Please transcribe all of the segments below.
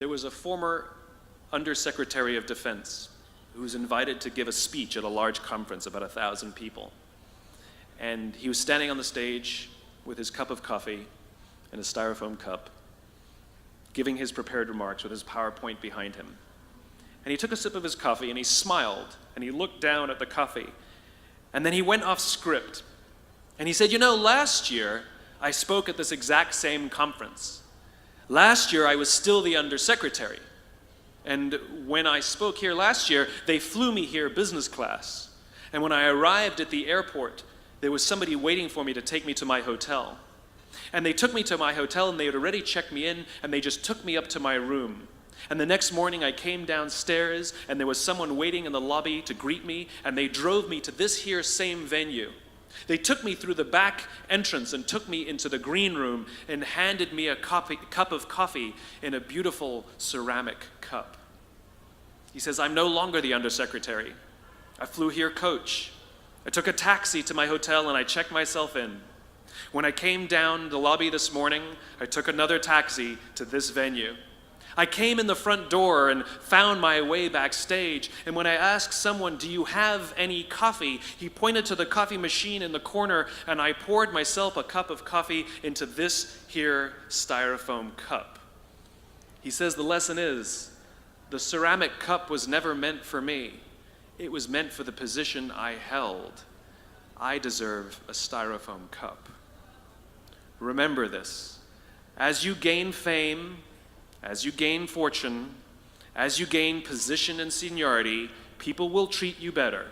There was a former Undersecretary of Defense who was invited to give a speech at a large conference, about 1,000 people. And he was standing on the stage with his cup of coffee and a styrofoam cup, giving his prepared remarks with his PowerPoint behind him. And he took a sip of his coffee and he smiled and he looked down at the coffee. And then he went off script. And he said, last year I spoke at this exact same conference. Last year I was still the Undersecretary. And when I spoke here last year, they flew me here business class. And when I arrived at the airport, there was somebody waiting for me to take me to my hotel. And they took me to my hotel and they had already checked me in and they just took me up to my room. And the next morning I came downstairs and there was someone waiting in the lobby to greet me and they drove me to this here same venue. They took me through the back entrance and took me into the green room and handed me a cup of coffee in a beautiful ceramic cup. He says, I'm no longer the Undersecretary. I flew here coach. I took a taxi to my hotel and I checked myself in. When I came down the lobby this morning, I took another taxi to this venue. I came in the front door and found my way backstage, and when I asked someone, do you have any coffee? He pointed to the coffee machine in the corner, and I poured myself a cup of coffee into this here styrofoam cup. He says the lesson is, the ceramic cup was never meant for me. It was meant for the position I held. I deserve a styrofoam cup. Remember this. As you gain fame, as you gain fortune, as you gain position and seniority, people will treat you better.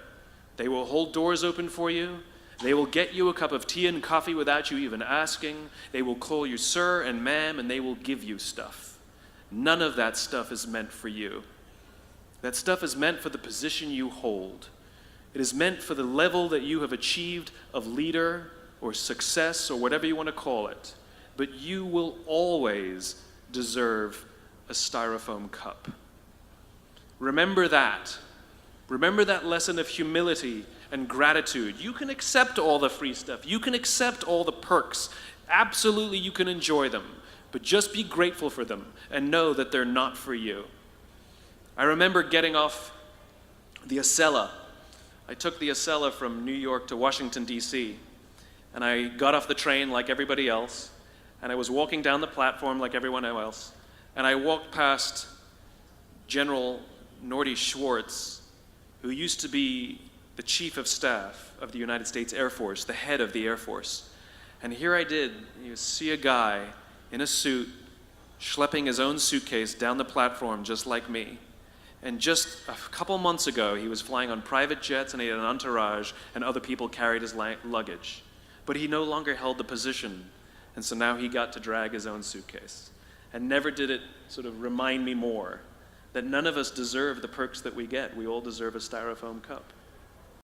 They will hold doors open for you. They will get you a cup of tea and coffee without you even asking. They will call you sir and ma'am, and they will give you stuff. None of that stuff is meant for you. That stuff is meant for the position you hold. It is meant for the level that you have achieved of leader or success or whatever you want to call it. But you will always deserve a styrofoam cup. Remember that. Remember that lesson of humility and gratitude. You can accept all the free stuff. You can accept all the perks. Absolutely, you can enjoy them. But just be grateful for them and know that they're not for you. I remember getting off the Acela. I took the Acela from New York to Washington, D.C., and I got off the train like everybody else, and I was walking down the platform like everyone else, and I walked past General Norty Schwartz, who used to be the Chief of Staff of the United States Air Force, the head of the Air Force. And here I did, see a guy in a suit schlepping his own suitcase down the platform just like me. And just a couple months ago, he was flying on private jets and he had an entourage and other people carried his luggage. But he no longer held the position. And so now he got to drag his own suitcase. And never did it sort of remind me more that none of us deserve the perks that we get. We all deserve a styrofoam cup.